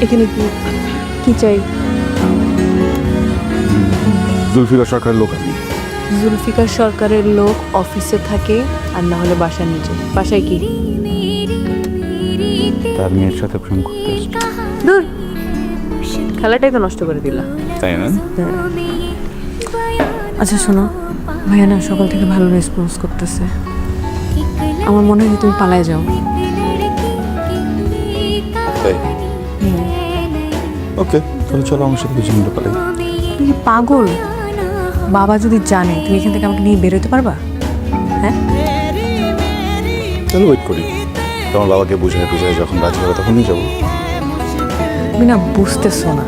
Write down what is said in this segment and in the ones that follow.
এখানে কি চাই? জুলফিকার সরকারের লোক আমি। জুলফিকার সরকারের লোক অফিসে থাকে আর না হলে বাসার নিচে। বাসায় কি? তার মেয়ের সাথে প্রেম করতে আসছে। দূর, খেলাটাই তো নষ্ট করে দিলা। তাই না? আচ্ছা শোনো, ভাইয়া না সকাল থেকে ভালো রেসপন্স করতেছে। আমার মনে হয় তুমি পালায় যাও। তাই? ওকে, তাহলে চলো আমার সাথে কিছু মিলে পালাই। তুমি কি পাগল? বাবা যদি জানে তুমি এখান থেকে আমাকে নিয়ে বেরোতে পারবা? হ্যাঁ, চলো ওয়েট করি, তোমার বাবাকে বুঝায় যখন রাজি হবে তখনই যাবো। তুমি না বুঝতেছো না,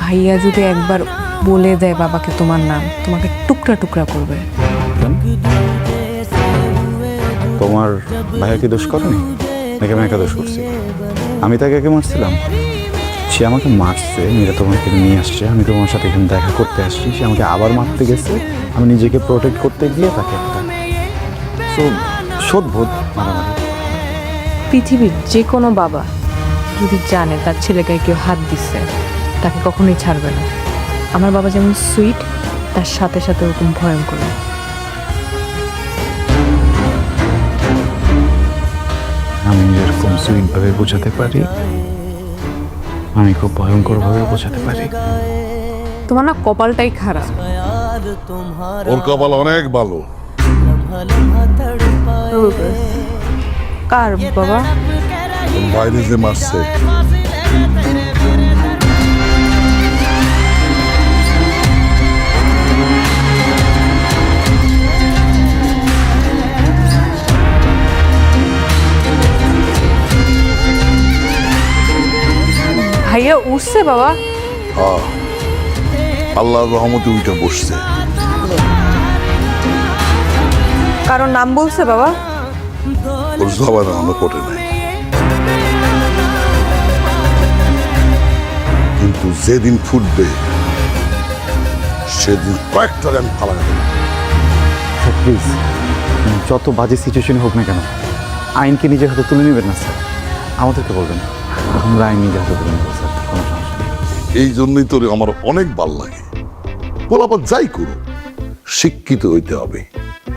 ভাইয়া যদি একবার বলে দেয় বাবাকে তোমার নাম, তোমাকে টুকরা টুকরা করবে। তোমার ভাইয়া কি দোষ করেনি নাকি আমি একা দোষ করছি? আমি তাকে একে মারছিলাম? সে আমাকে মারছে, মেয়েরা তোমাকে নিয়ে আসছে, আমি তোমার সাথে এখানে দেখা করতে আসছি, সে আমাকে আবার মারতে গেছে। আমি নিজেকে প্রোটেক্ট করতে গিয়ে তাকে একটা শোধবোধ মারামারি। পৃথিবীর যে কোনো বাবা যদি জানে তার ছেলেকে কেউ হাত দিচ্ছে, তাকে কখনোই ছাড়বে না। আমার বাবা যেমন সুইট, তার সাথে সাথে ওরকম ভয়ঙ্কর। আমি যেরকম সুইটভাবে বোঝাতে পারি, আমি খুব ভয়ঙ্করভাবে বোঝাতে পারি। তোমার না কপালটাই খারাপ। ওর কপাল অনেক ভালো। কার বাবা? বাইরে যে মারছে ভাইয়া উঠছে বাবা? আল্লাহর রহমতে উঠে বসছে। কারণ নাম বলছে বাবা? ওর জবানে আমরা পটে নাই, কিন্তু যেদিন ফুটবে সেদিন কয়েকটা আমি ফালা দেবো। স্যার প্লিজ, যত বাজে সিচুয়েশন হোক না কেন, আইনকে নিজের হাতে তুলে নেবেন না স্যার। আমাদেরকে বলবেন, আমরা আইন নিজের হাতে তুলে নেবো স্যার, কোনো সমস্যা নেই। এই জন্যই তোর আমার অনেক ভাল লাগে। বল আবার যাই করো, শিক্ষিত হইতে হবে।